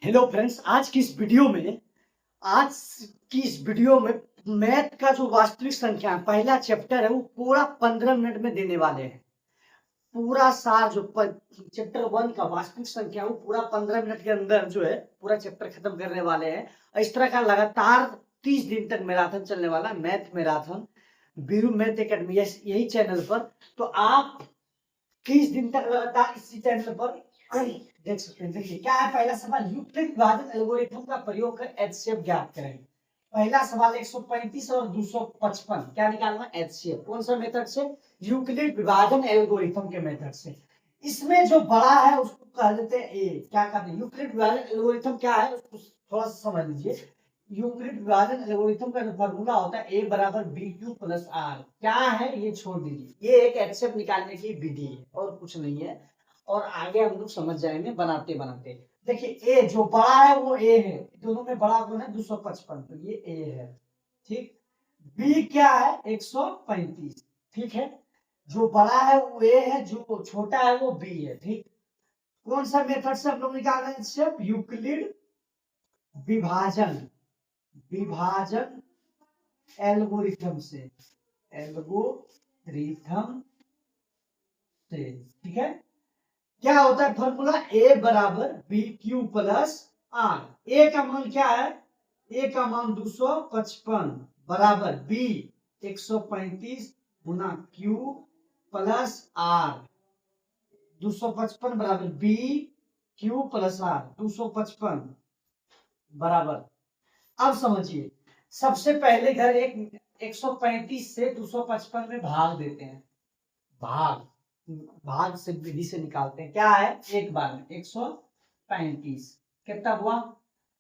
Hello friends, आज की इस वीडियो में मैथ का जो वास्तविक संख्या है, पहला चैप्टर है वो पूरा 15 मिनट में देने वाले हैं। पूरा सार जो चैप्टर 1 का वास्तविक संख्या है वो पूरा 15 मिनट के अंदर जो है पूरा चैप्टर खत्म करने वाले हैं। और इस तरह का लगातार 30 दिन तक मैराथन चलने वाला है, math marathon Biru math academy यही चैनल पर। तो आप 30 दिन तक लगातार इसी चैनल पर देख सकते हैं। देखिए क्या है पहला सवाल, यूक्लिड विभाजन एल्गोरिथम का प्रयोग कर एचसीएफ ज्ञात करें। पहला सवाल 135 और 255 क्या निकालना, एचसीएफ। कौन सा मेथड से? यूक्लिड विभाजन एल्गोरिथम के मेथड से। इसमें जो बड़ा है उसको कह देते हैं ए। क्या कहते हैं? यूक्लिड विभाजन एल्गोरिथम क्या है उसको थोड़ा सा समझ लीजिए। यूक्लिड विभाजन एल्गोरिथम का जो फॉर्मूला होता है ए बराबर बी क्यू प्लस आर। क्या है ये छोड़ दीजिए, ये एक एचसीएफ निकालने की विधि है और कुछ नहीं है। और आगे हम लोग समझ जाएंगे बनाते बनाते। देखिए ए जो बड़ा है वो ए है, दोनों में बड़ा कौन है? 255, तो ये ए है। ठीक। बी क्या है? 135। ठीक है, जो बड़ा है वो ए है, जो छोटा है वो बी है। ठीक। कौन सा मेथड से हम लोग निकाल रहे हैं? सिर्फ यूक्लिड विभाजन विभाजन एल्गोरिथम से, एल्गोरिथम से। ठीक है, क्या होता है फॉर्मूला? ए बराबर b q plus r. A का मान क्या है? ए का मान 255 बराबर बी 135 गुना क्यू प्लस आर। 255 बराबर बी क्यू प्लस आर, 255 बराबर। अब समझिए, सबसे पहले इधर एक 135 से 255 में भाग देते हैं। भाग भाग से विधि से निकालते हैं। क्या है? एक बार में 135 कितना हुआ?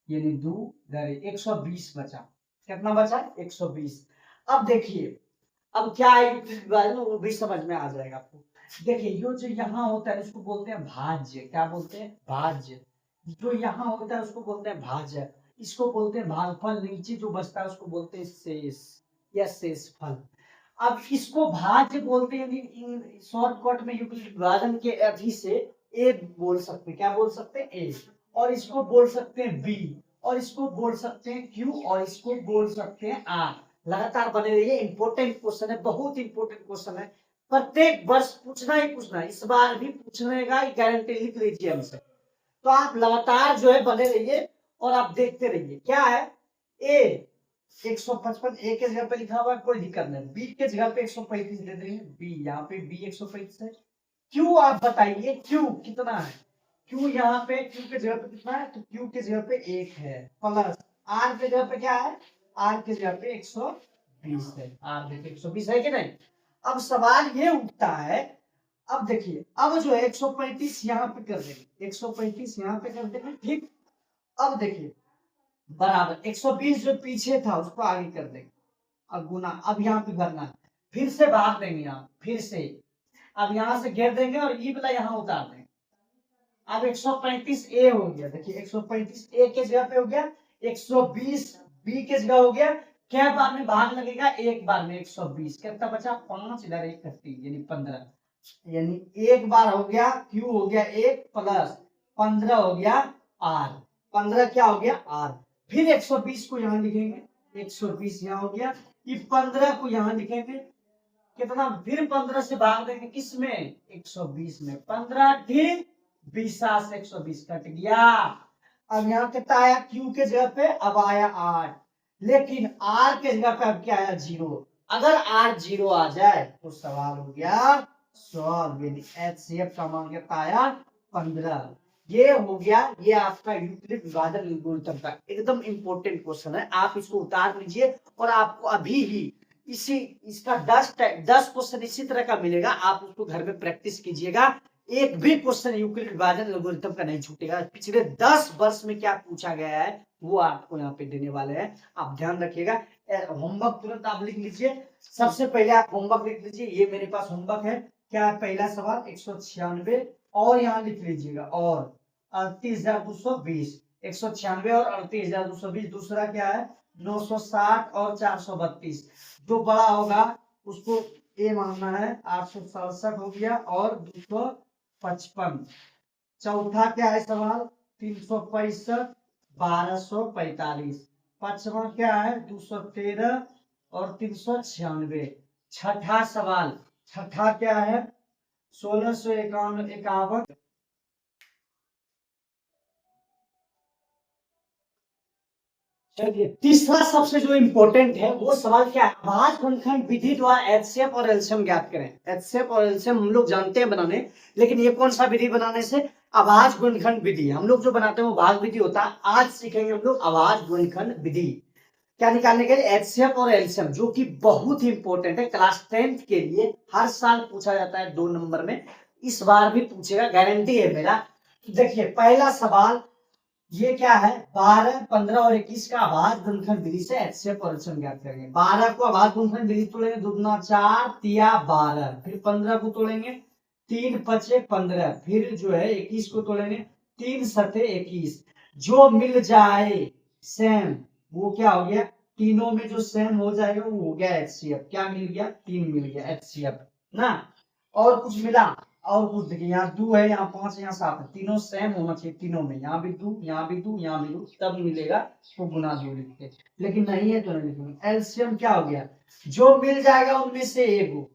यानी 2 120 बचा। कितना बचा? 120। अब देखिए, अब क्या है विभाजन वो भी समझ में आ जाएगा आपको। देखिए ये जो यहाँ होता है उसको बोलते हैं भाज्य। क्या बोलते हैं? भाज्य। जो यहाँ होता है उसको बोलते हैं भाज्य, इसको बोलते हैं भागफल। नीचे जो बचता है उसको बोलते हैं शेष या शेषफल। अब इसको भाज्य बोलते हैं, शॉर्टकट में यूक्लिड विभाजन के अर्थी से ए बोल सकते हैं। क्या बोल सकते हैं? ए। और इसको बोल सकते हैं बी, और इसको बोल सकते हैं क्यू, और इसको बोल सकते हैं आर। लगातार बने रहिए, इंपॉर्टेंट क्वेश्चन है, बहुत इंपॉर्टेंट क्वेश्चन है। प्रत्येक वर्ष पूछना ही पूछना, इस बार भी पूछने का गारंटी लिख लीजिए हमसे। तो आप लगातार जो है बने रहिए और आप देखते रहिए। क्या है? ए 155 ए के जगह पे लिखा हुआ है, कोई दिक्कत नहीं। बी के जगह पे 135 दे देंगे, बी यहाँ पे बी 135 है। क्यू आप बताइए क्यू कितना है? क्यू यहाँ पे क्यू के जगह पे कितना है? तो क्यू के जगह पे 1 है, प्लस आर के जगह पे क्या है? आर के जगह पे 120 है। आर देखिए 120 है कि नहीं? अब सवाल ये उठता है, अब देखिए, अब जो है 135 यहाँ पे कर देंगे, 135 यहाँ पे कर देंगे। ठीक। अब देखिए बराबर 120 जो पीछे था उसको आगे कर देंगे, अब गुना। अब यहाँ पे भरना है, फिर से भाग देंगे यहाँ, फिर से। अब यहाँ से घेर देंगे और ई वाला यहाँ उतार देंगे। अब 135 ए हो गया। देखिए 135 ए के जगह पे हो गया, 120 बी के जगह हो गया। क्या बार में भाग लगेगा? एक बार में 120। कितना बचा? 5 इधर 1 30 यानी 15। यानी एक बार हो गया क्यू हो गया 1 प्लस 15 हो गया आर। 15 क्या हो गया? आर। फिर 120 को यहाँ लिखेंगे, 120 यहाँ हो गया। ये 15 को यहाँ लिखेंगे, कितना? फिर 15 से भाग देंगे, किसमें? 120 में। 15 ठीक 20 से 120 कट गया। अब यहाँ कितना आया? क्यू के जगह पे अब आया 8, लेकिन आर के जगह पे अब क्या आया? 0। अगर आर 0 आ जाए तो सवाल हो गया सॉल्व। यानी एचसीएफ का मान कितना आया? 15। ये हो गया, ये आपका यूक्लिड विभाजन एल्गोरिथम का एकदम इंपॉर्टेंट क्वेश्चन है। आप इसको उतार लीजिए और आपको अभी ही इसका 10 क्वेश्चन इसी तरह का मिलेगा। आप उसको घर में प्रैक्टिस कीजिएगा, एक भी क्वेश्चन यूक्लिड विभाजन एल्गोरिथम का नहीं छूटेगा। पिछले 10 वर्ष में क्या पूछा गया है वो आपको यहाँ पे देने वाले हैं, आप ध्यान रखिएगा। होमवर्क तुरंत आप लिख लीजिए। सबसे पहले आप होमवर्क लिख लीजिए, ये मेरे पास होमवर्क है। क्या है? पहला सवाल 196 और यहाँ लिख लीजिएगा, और 38,220। 196 और 38,220। दूसरा क्या है? 960 और 432। जो बड़ा होगा उसको ए मानना है। 867 हो गया और 255। चौथा क्या है सवाल? 365, 1245। पांचवा क्या है 213 और 396। छठा सवाल, छठा क्या है 1651। चलिए तीसरा सबसे जो इम्पोर्टेंट है वो सवाल क्या है, आभास गुणनखंड विधि द्वारा एचसीएफ और एलसीएम ज्ञात करें। एचसीएफ और एलसीएम हम लोग जानते हैं बनाने, लेकिन ये कौन सा विधि बनाने से, आभास गुणनखंड विधि। हम लोग जो बनाते हैं वो भाग विधि होता है, आज सीखेंगे हम लोग आभास गुणनखंड विधि। क्या निकालने के लिए, एचसीएफ और एलसीएम, जो कि बहुत ही इंपॉर्टेंट है क्लास 10th के लिए, हर साल पूछा जाता है 2 नंबर में, इस बार भी पूछेगा, गारंटी है मेरा। देखिए पहला सवाल ये क्या है, 12, 15 और 21 का आभास गुणनखंड विधि से एचसीएफ और एलसीएम ज्ञात करेंगे। 12 को आभास गुणनखंड विधि तोड़ेंगे, दुगना 4 तिया 12, फिर 15 को तोड़ेंगे 3 पचे 15, फिर जो है 21 को तोड़ेंगे 3 सते 21। जो मिल जाए सेम वो क्या हो गया, तीनों में जो सेम हो जाएगा वो हो गया एचसीएफ। क्या मिल गया, 3 मिल गया एचसीएफ ना। और कुछ मिला, और कुछ देखिए, यहाँ 2 है, यहाँ 5 है, यहाँ 7 है, तीनों सेम होना चाहिए, तीनों में, यहाँ भी 2, यहाँ भी 2, यहाँ भी 2, तब मिलेगा तो गुना 2 लिखते, लेकिन नहीं है तो नहीं लिखेंगे। एलसीएम क्या हो गया, जो मिल जाएगा उनमें से एक हो,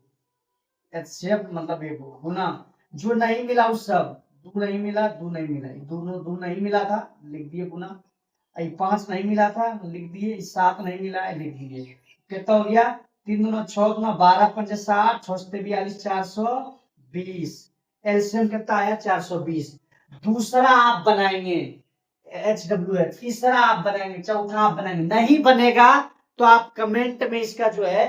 एचसीएफ मतलब एक हो, गुना जो नहीं मिला उस सब, 2 नहीं मिला, 2 नहीं मिला, दोनों 2 नहीं मिला था लिख दिए गुना, 5 नहीं मिला था लिख दिए, 7 नहीं मिला है लिख दिए। कितना हो गया, 3 दूना 6 दूना 12 पंजे 60, 6 सते 42, 420। एलसीएम कितना आया 420। दूसरा आप बनाएंगे HWH, तीसरा आप बनाएंगे, चौथा आप बनाएंगे, नहीं बनेगा तो आप कमेंट में इसका जो है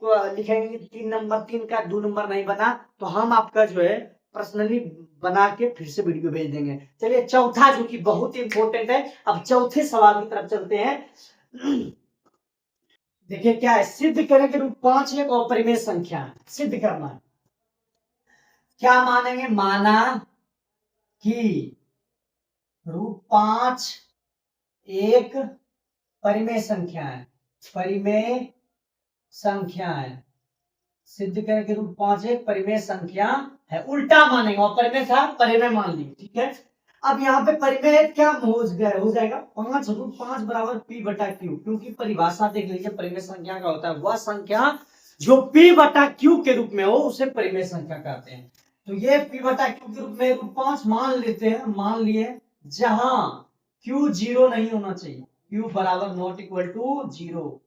तो लिखेंगे 3 नंबर 3 का 2 नंबर नहीं बना, तो हम आपका जो है पर्सनली बना के फिर से वीडियो भेज देंगे। चलिए चौथा जो कि बहुत इंपॉर्टेंट है, अब चौथे सवाल की तरफ चलते हैं। देखिए क्या है, सिद्ध करें कि रूट 5 एक अपरिमेय संख्या है, सिद्ध करना है। क्या मानेंगे, माना कि रूट 5 एक परिमेय संख्या है, परिमेय संख्या है, सिद्ध करें कि रूट 5 एक परिमेय संख्या है, उल्टा मानेंगे, और परिमेय था परिमेय मान ली, ठीक है। अब यहाँ पे परिमेय क्या हो जाएगा, 5 रूट 5 बराबर पी बटा क्यू, क्योंकि परिभाषा देख लीजिए परिमेय संख्या का होता है वह संख्या जो पी बटा क्यू के रूप में हो उसे परिमेय संख्या कहते हैं। तो ये पी बटा क्यू के रूप में रूट 5 मान लेते हैं, मान लिए, जहां क्यू 0 नहीं होना चाहिए, क्यू बराबर नॉट इक्वल टू 0,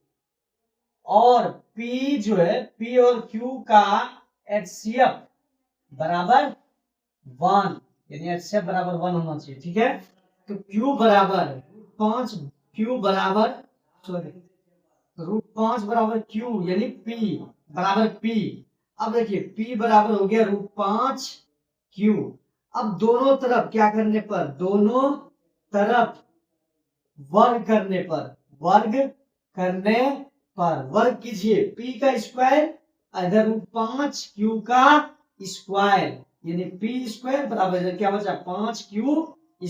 और P जो है P और Q का HCF बराबर 1, यानी HCF बराबर 1 होना चाहिए, ठीक है। तो Q बराबर 5, Q बराबर सॉरी रूट 5 बराबर Q यानी P बराबर P। अब देखिए P बराबर हो गया रूट 5 Q। अब दोनों तरफ क्या करने पर, दोनों तरफ वर्ग करने पर, वर्ग करने पर, वर्ग कीजिए P का स्क्वायर इधर रूट 5 Q का स्क्वायर, यानी P स्क्वायर बराबर क्या बचा 5 Q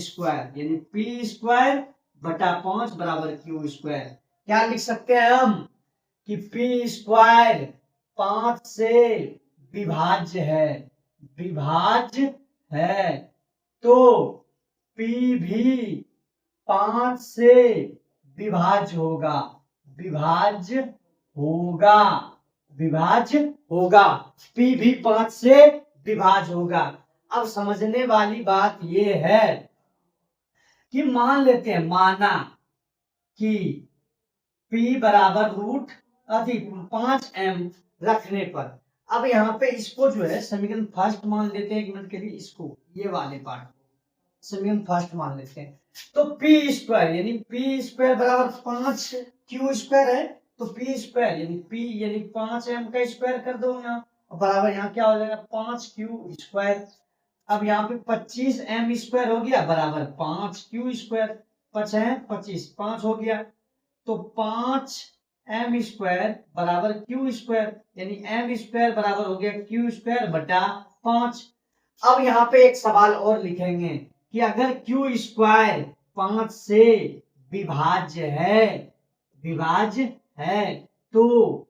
स्क्वायर, यानी P स्क्वायर बटा 5 बराबर Q स्क्वायर। क्या लिख सकते हैं हम कि P स्क्वायर 5 से विभाज्य है, विभाज्य है, तो P भी 5 से विभाज्य होगा, विभाज्य होगा, विभाज्य होगा, P भी 5 से विभाज्य होगा। अब समझने वाली बात यह है कि मान लेते हैं, माना कि P बराबर रूट अधिक 5m रखने पर, अब यहाँ पे इसको जो है समीकरण फर्स्ट मान लेते हैं, एक मिनट के लिए, इसको ये वाले पार्ट समीकरण फर्स्ट मान लेते हैं। तो P स्क्वायर यानी P स्क्वायर बराबर 5 Q स्क्वायर है, तो P स्क्वायर यानी P यानी 5m का स्क्वायर कर दो यहाँ, बराबर यहाँ क्या हो जाएगा 5Q स्क्वायर। अब यहाँ पे 25m स्क्वायर हो गया बराबर 5Q स्क्वायर, 5 है 25, 5 हो गया, तो 5m स्क्वायर बराबर Q स्क्वायर, यानी m स्क्वायर बराबर हो गया Q स्क्वायर बटा 5। अब यहाँ पे एक सवाल और लिखेंगे कि अगर Q स्क्वायर 5 से विभाज्य है, विभाज्य है, तो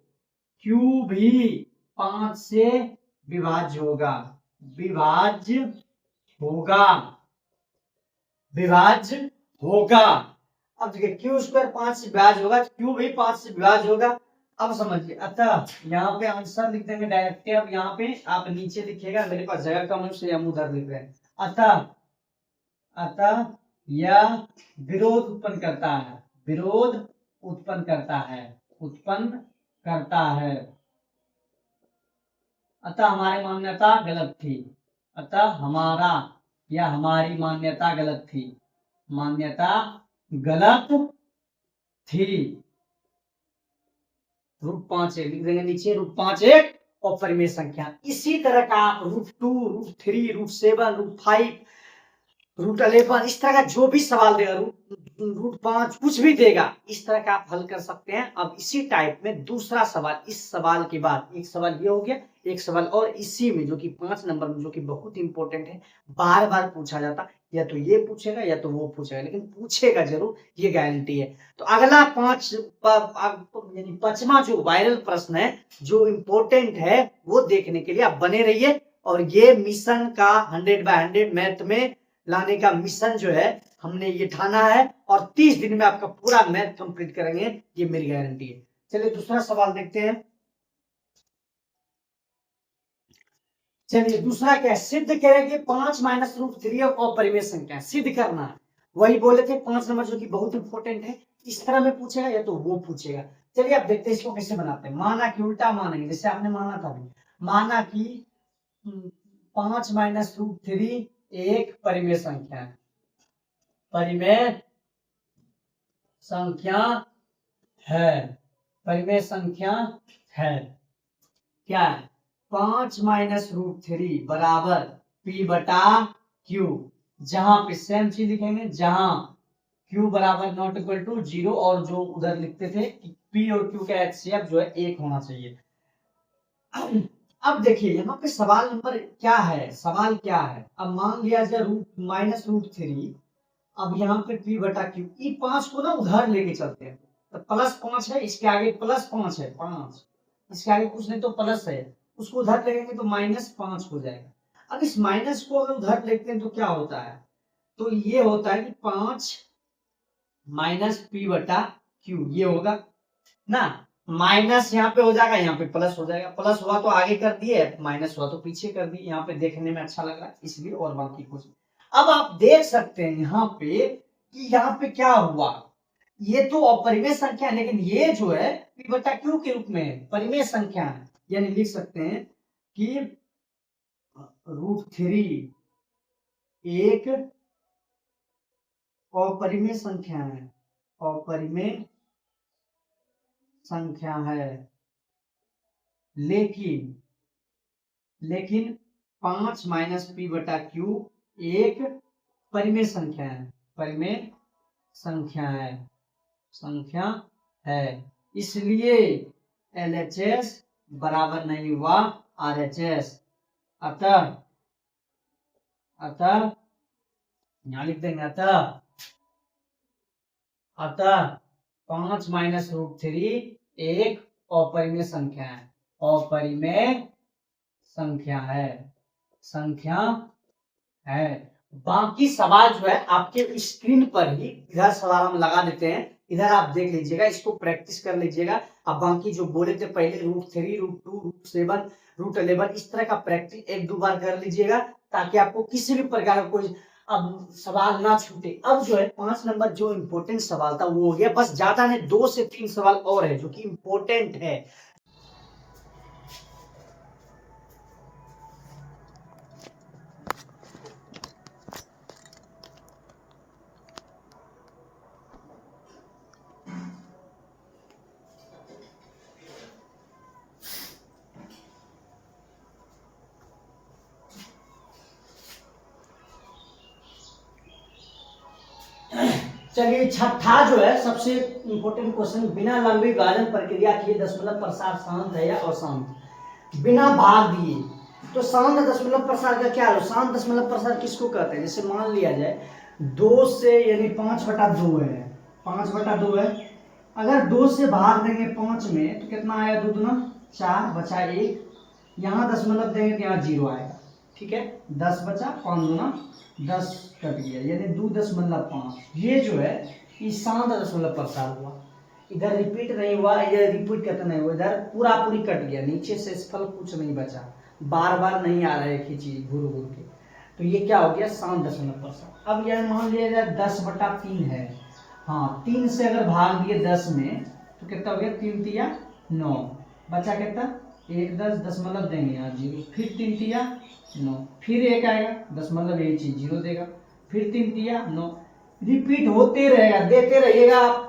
Q भी 5 से विभाज्य होगा, विभाज्य होगा। विभाज्य होगा। अब देखिए क्यू स्क्वायर 5 से विभाज्य होगा, क्यू भी 5 से विभाज्य होगा। अब समझिए, अतः यहाँ पे आंसर लिख देंगे डायरेक्ट। अब यहाँ पे आप नीचे लिखिएगा, मेरे पास जगह कम है इसलिए हम उधर लिख रहे हैं। अतः यह विरोध उत्पन्न करता है, विरोध उत्पन्न करता है, उत्पन्न करता है। अतः हमारी मान्यता गलत थी, अतः हमारा या हमारी मान्यता गलत थी, मान्यता गलत थी। √5 लिख देंगे नीचे, √5 एक अपरिमेय संख्या। इसी तरह का आप √2, √3, √7, √5, √11 इस तरह का जो भी सवाल देगा, √5 कुछ भी देगा, इस तरह का आप हल कर सकते हैं। अब इसी टाइप में दूसरा सवाल, इस सवाल के बाद एक सवाल ये हो गया, एक सवाल और इसी में जो कि 5 नंबर में, जो कि बहुत इंपॉर्टेंट है, बार बार पूछा जाता, या तो ये पूछेगा या तो वो पूछेगा, लेकिन पूछेगा जरूर, ये गारंटी है। तो अगला 5वां जो वायरल प्रश्न है, जो इंपॉर्टेंट है, वो देखने के लिए आप बने रहिए। और ये मिशन का 100/100 मैथ में लाने का मिशन जो है, हमने ये ठाना है, और 30 दिन में आपका पूरा मैथ कंप्लीट करेंगे, ये मेरी गारंटी है। चलिए दूसरा सवाल देखते हैं। चलिए दूसरा क्या है, सिद्ध करेंगे 5 - √3 अपरिमेय संख्या सिद्ध करना है। वही बोले थे 5 नंबर जो कि बहुत इंपॉर्टेंट है, इस तरह में पूछेगा या तो वो पूछेगा। चलिए आप देखते हैं इसको कैसे बनाते हैं। माना कि उल्टा मानेंगे, जैसे आपने माना था अभी, माना कि 5 - √3 एक परिमेय संख्या है, परिमेय संख्या है, परिमेय संख्या है। क्या है? 5 - √3 बराबर P/Q, जहां पे सेम चीज लिखेंगे, जहां Q बराबर नॉट इक्वल टू 0, और जो उधर लिखते थे कि P और Q का HCF जो है 1 होना चाहिए। अब देखिए यहाँ पे सवाल नंबर क्या है, सवाल क्या है। अब मान लिया जाए -√3, अब यहाँ पे P/Q, ई 5 को ना उधर लेके चलते हैं, तो +5 है, इसके आगे +5 है, 5 इसके आगे कुछ नहीं तो प्लस है, उसको उधर लेंगे तो -5 हो जाएगा। अब इस माइनस को अगर उधर लेते हैं तो क्या होता है, तो ये होता है कि 5 - P/Q ये होगा ना, माइनस यहाँ पे हो जाएगा, यहाँ पे प्लस हो जाएगा, प्लस हुआ तो आगे कर दिए, माइनस हुआ तो पीछे कर दिए। यहाँ पे देखने में अच्छा लग रहा है इसलिए, और बाकी कुछ। अब आप देख सकते हैं यहाँ पे कि यहाँ पे क्या हुआ, ये तो अपरिमेय संख्या है, लेकिन ये जो है P/Q के रूप में परिमेय संख्या है, यानी लिख सकते हैं कि √3 एक अपरिमेय संख्या है, अपरिमेय संख्या है, लेकिन 5 - P/Q एक परिमेय संख्या है, परिमेय संख्या है, संख्या है, इसलिए LHS बराबर नहीं हुआ RHS। अतः यहां लिख देंगे, अतः 5 - √3 एक अपरिमेय संख्या है, अपरिमेय संख्या है, संख्या है। बाकी सवाल जो है आपके स्क्रीन पर ही, इधर सवाल हम लगा देते हैं, इधर आप देख लीजिएगा, इसको प्रैक्टिस कर लीजिएगा। अब बाकी जो बोले थे पहले √3, √2, √7, √11 इस तरह का प्रैक्टिस 1-2 बार कर लीजिएगा, ताकि आपको किसी भी प्रकार का कोई अब सवाल ना छूटे। अब जो है 5 नंबर जो इम्पोर्टेंट सवाल था वो हो गया, बस ज्यादा नहीं, 2 से 3 सवाल और है जो कि इम्पोर्टेंट है। चलिए छठा जो है सबसे इंपॉर्टेंट क्वेश्चन, बिना लंबी विभाजन प्रक्रिया किए दशमलव प्रसार शांत है या अशांत, बिना भाग दिए। तो शांत दशमलव प्रसार का क्या है, शांत दशमलव प्रसार किसको कहते हैं, जैसे मान लिया जाए 2 से, यानी 5/2 है, 5/2 है, अगर 2 से भाग देंगे 5 में तो कितना आएगा, 2 दूना 4 बचा 1, यहाँ दशमलव देंगे तो यहाँ 0 आएगा, ठीक है, 10 बचा, 5 दूना 10, कट गया, यानी 2.5। ये जो है ये शांत दशमलव प्रसार हुआ, इधर रिपीट नहीं हुआ, इधर रिपीट करता नहीं हुआ, इधर पूरा पूरी कट गया, नीचे से फल कुछ नहीं बचा, बार बार नहीं आ रहा है एक ही चीज घूर घूर के। तो ये क्या हो गया, शांत दशमलव प्रसार। अब यह मान लिया जाए 10/3 है, हाँ 3 से अगर भाग दिए 10 में तो कितना हो गया, 3 तिया 9, बचा कितना 1 10 दशमलव देंगे यहाँ 0, फिर 3 तिया 9, फिर 1 आएगा दशमलव यही चीज 0 देगा, फिर 3 तिया 9, रिपीट होते रहेगा, देते रहिएगा आप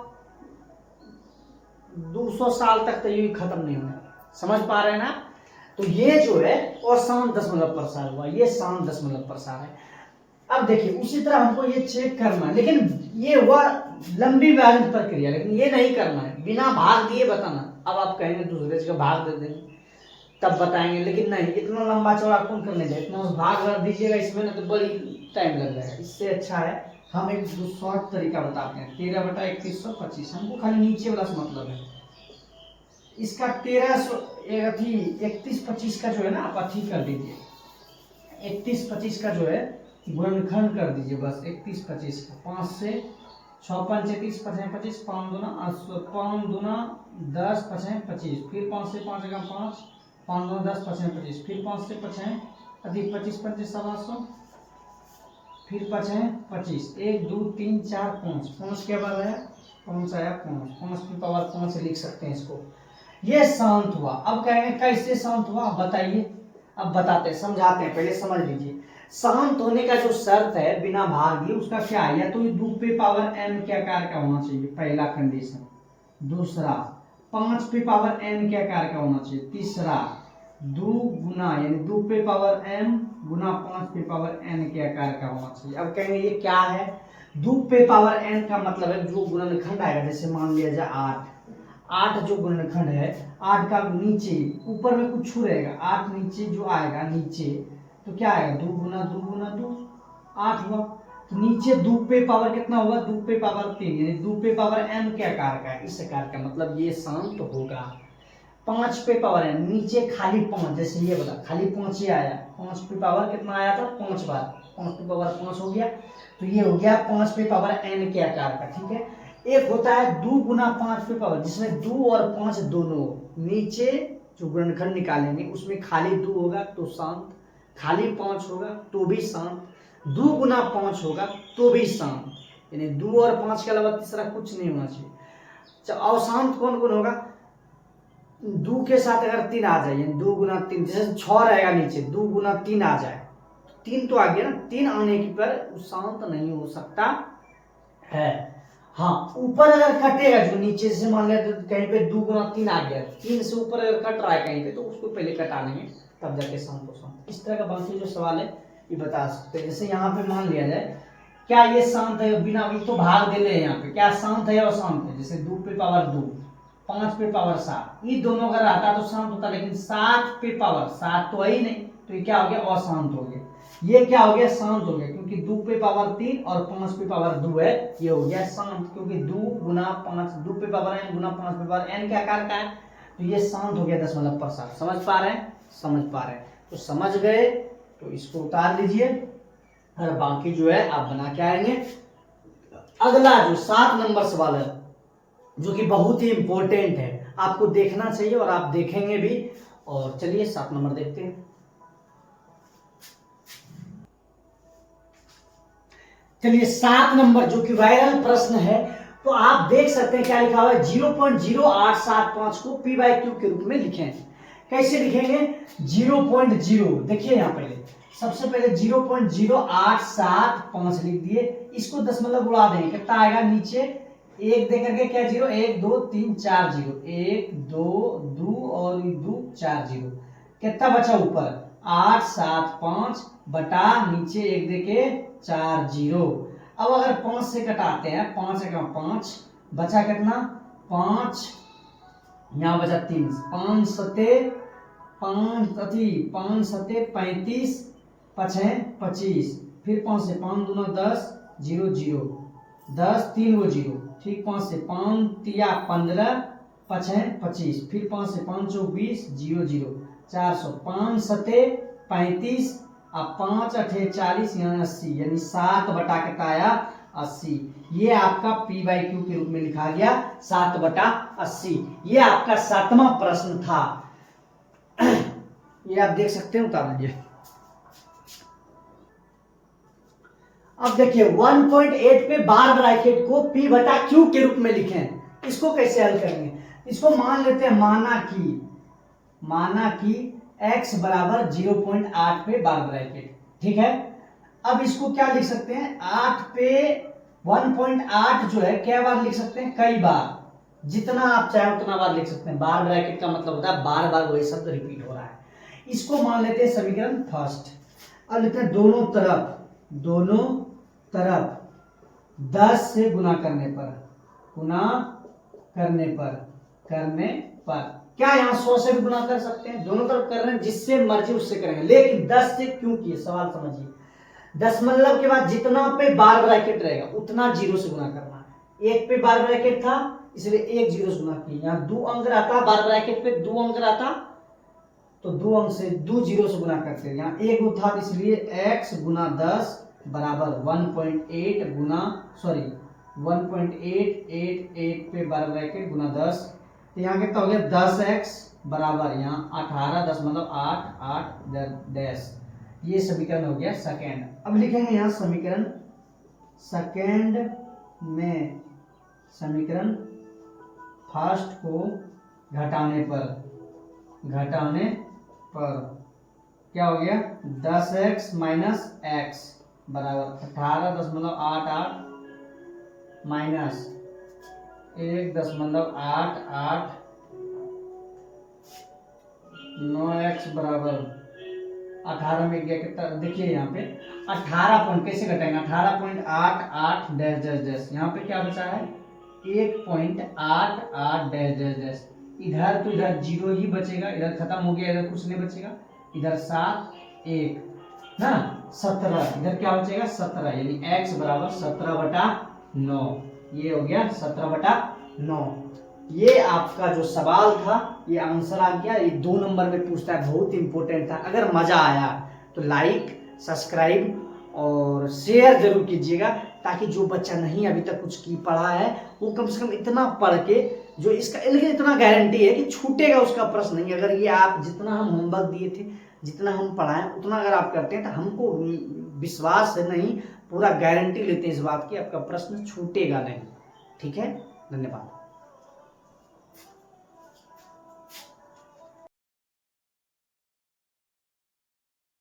200 साल तक, तो ये खत्म नहीं होगा। समझ पा रहे हैं ना। तो ये जो है और शांत दशमलव प्रसार हुआ, ये शांत दशमलव प्रसार है। अब देखिए उसी तरह हमको ये चेक करना है, लेकिन ये हुआ लंबी विभाजन प्रक्रिया, लेकिन ये नहीं करना है बिना भाग दिए बताना। अब आप कहेंगे दूसरे जगह भाग दे देंगे तब बताएंगे, लेकिन नहीं, इतना लंबा चौड़ा कौन करने जाए, इतना भाग कर दीजिएगा इसमें ना तो बड़ी टाइम लग जाएगा। इससे अच्छा है हम एक शॉर्ट तरीका बताते हैं, 13/3125। हमको खाली नीचे वाला से मतलब है, इसका 31/25 का जो है ना आप अथी कर दीजिए, 31/25 का जो है गुणनखंड कर दीजिए बस, 31/25 का 5 से 6 5 30 5 25, 5 दूना 5 दूना 10 5 25, फिर 5 से 5 का 5, 5 दूना 10 5 25, फिर 5 से 5 अधिक 25 25 700, फिर 5 25, 1 2 3 4 5, 5 के बाद है 5 आया 5, 5 की पावर 5 से लिख सकते हैं इसको। ये शांत हुआ। अब कहेंगे कैसे शांत हुआ, अब बताइए। अब बताते हैं, समझाते हैं, पहले समझ लीजिए। शांत होने का जो शर्त है बिना भाग दिए उसका क्या है, या तो 2p⁻n के आकार का होना चाहिए, पहला कंडीशन। दूसरा 5p⁻n के आकार का होना चाहिए। तीसरा 2 गुना यानी 2p⁻n गुना 5p⁻n के आकार का होना चाहिए। अब कहेंगे ये क्या है, 2p⁻n का मतलब है जो गुणनखंड आएगा, जैसे मान लिया जाए 8 जो गुणनखंड है, 8 का नीचे ऊपर में कुछ छू रहेगा, 8 नीचे जो आएगा नीचे तो क्या आएगा, 2 गुना 2 गुना 2 8 हुआ। तो नीचे 2p कितना होगा, 2p3 यानी 2p⁻n के आकार का है, इस आकार का, मतलब ये शांत होगा। 5p⁻n नीचे खाली 5, जैसे ये बता खाली 5 ही आया, 5p कितना आया था 5 बार, 5p5 हो गया, तो ये हो गया 5p⁻n के आकार का। ठीक है, एक होता है 2 गुना 5p जिसमें 2 और 5 दोनों, नीचे जो गुणनखंड निकालेंगे उसमें खाली 2 होगा तो शांत, खाली 5 होगा तो भी शांत, 2 गुना 5 होगा तो भी शांत, यानी 2 और 5 के अलावा तीसरा कुछ नहीं होना चाहिए। अशांत कौन कौन होगा, 2 के साथ अगर 3 आ जाए, 2 गुना 3, जैसे 6 रहेगा नीचे, 2 गुना 3 आ जाए, 3 तो आ गया ना, 3 आने पर शांत नहीं हो सकता है। हाँ, ऊपर अगर कटेगा जो नीचे से मान लिया तो कहीं पे 2 गुना 3 आ गया, 3 से ऊपर अगर कट रहा है कहीं पे तो उसको पहले कटा लेंगे तब जाके शांत हो शांत। इस तरह का बाकी जो सवाल है ये बता सकते हैं। जैसे यहाँ पे मान लिया जाए क्या ये शांत है, बिना भी तो भाग दे रहे हैं यहाँ पे, क्या शांत है या अशांत है, जैसे 2p⁻2 5p⁻7 ये दोनों अगर आता तो शांत होता, लेकिन 7p⁻7 तो है ही नहीं, तो ये क्या हो गया, अशांत हो गया। ये क्या हो गया, शांत हो गया, क्योंकि 2p3 और 5p2 है, ये हो गया शांत, क्योंकि 2 गुना 5 2p⁻n गुना 5p⁻n के आकार का है, तो ये शांत हो गया दशमलव प्रसार। समझ पा रहे हैं, समझ पा रहे हैं, तो समझ गए तो इसको उतार लीजिए, और बाकी जो है आप बना के आएंगे। अगला जो 7 नंबर सवाल है जो कि बहुत ही इंपॉर्टेंट है, आपको देखना चाहिए और आप देखेंगे भी। और चलिए 7 नंबर देखते हैं। चलिए 7 नंबर जो कि वायरल प्रश्न है, तो आप देख सकते हैं क्या लिखा हुआ है, 0.0875 को p/q के रूप में लिखें। कैसे लिखेंगे, 0.0, देखिए यहाँ पहले सबसे पहले 0.0875 लिख दिए, इसको दशमलव उड़ा देंगे, कितना आएगा नीचे 1 दे करके, क्या 0 1 2 3 4 0 1 2 2 और 2 4 0, कितना बचा ऊपर 875 बटा नीचे 1 दे के 4 0। अब अगर 5 से कटाते हैं, 5 का 5 बचा कितना 5, यहाँ बचा 3, 5 सते 5 35 5 25, फिर 5 से 5 दूना 10 0 0 10 3 गो 0, ठीक 5 से 5 तिया 15 5 25, फिर 5 से 5 24 0 0 400, 5 सते 35 अब 5 अठे 40 यहाँ 80, यानी 7 बटा के आया 80। ये आपका P बाई क्यू के रूप में लिखा गया 7 बटा 80। ये आपका 7वां प्रश्न था। ये आप देख सकते हैं, उतार लीजिए। अब देखिए 1.8 पे बार ब्रैकेट को P बटा क्यू के रूप में लिखें। इसको कैसे हल करेंगे? इसको मान लेते हैं, माना कि x बराबर 0.8 पे बार ब्रैकेट, ठीक है। अब इसको क्या लिख सकते हैं, 8 पे 1.8 जो है क्या बार लिख सकते हैं, कई बार, जितना आप चाहे उतना बार लिख सकते हैं। बार ब्रैकेट का मतलब होता है बार बार वही शब्द रिपीट हो रहा है। इसको मान लेते हैं समीकरण फर्स्ट। अब लेते हैं दोनों तरफ 10 से गुना करने पर क्या यहाँ 100 से भी गुना कर सकते हैं? दोनों तरफ कर रहे हैं, जिससे मर्जी उससे करेंगे, लेकिन 10 से क्यों किए, सवाल समझिए। 10 मतलब के बाद जितना पे बार ब्रैकेट रहेगा उतना 0 से गुना करना है। 1 पे बार ब्रैकेट था इसलिए 1 0 से गुना किए। यहाँ 2 अंक रहता, बार ब्रैकेट पे 2 अंक रहता तो 2 अंक से 2 0 से गुना करते हैं। यहाँ 1 था इसलिए x गुना 10 बराबर 1.8 पे बार ब्रैकेट गुना 10, तो यहाँ कितना हो गया 10x बराबर यहाँ 18, 10 मतलब 8 डैश। ये समीकरण हो गया सेकेंड। अब लिखेंगे यहाँ समीकरण फर्स्ट को घटाने पर क्या हो गया 10x माइनस x बराबर 18, 10 मतलब 8 माइनस 1, 10 मतलब 8 9x बराबर 18 में गया कितना, देखिए यहाँ पे 18 पॉइंट कैसे घटाएंगे, 18.88 डैश डैश डैश। यहाँ पे क्या बचा है 1.88 डैश डैश डैश। इधर तो इधर 0 ही बचेगा, इधर खत्म हो गया, इधर कुछ नहीं बचेगा। इधर 7 1 ना 17, इधर क्या बचेगा 17, यानी x बराबर 17/9। ये हो गया 17/9। ये आपका जो सवाल था ये आंसर आ गया। ये 2 नंबर में पूछता है, बहुत इंपॉर्टेंट था। अगर मजा आया तो लाइक, सब्सक्राइब और शेयर जरूर कीजिएगा, ताकि जो बच्चा नहीं अभी तक कुछ की पढ़ा है वो कम से कम इतना पढ़ के, जो इसका लेकिन इतना गारंटी है कि छूटेगा उसका प्रश्न नहीं। अगर ये आप जितना हम होमवर्क दिए थे, जितना हम पढ़ाएं उतना अगर आप करते हैं तो हमको विश्वास है, नहीं पूरा गारंटी लेते हैं इस बात की, आपका प्रश्न छूटेगा नहीं। ठीक है, धन्यवाद।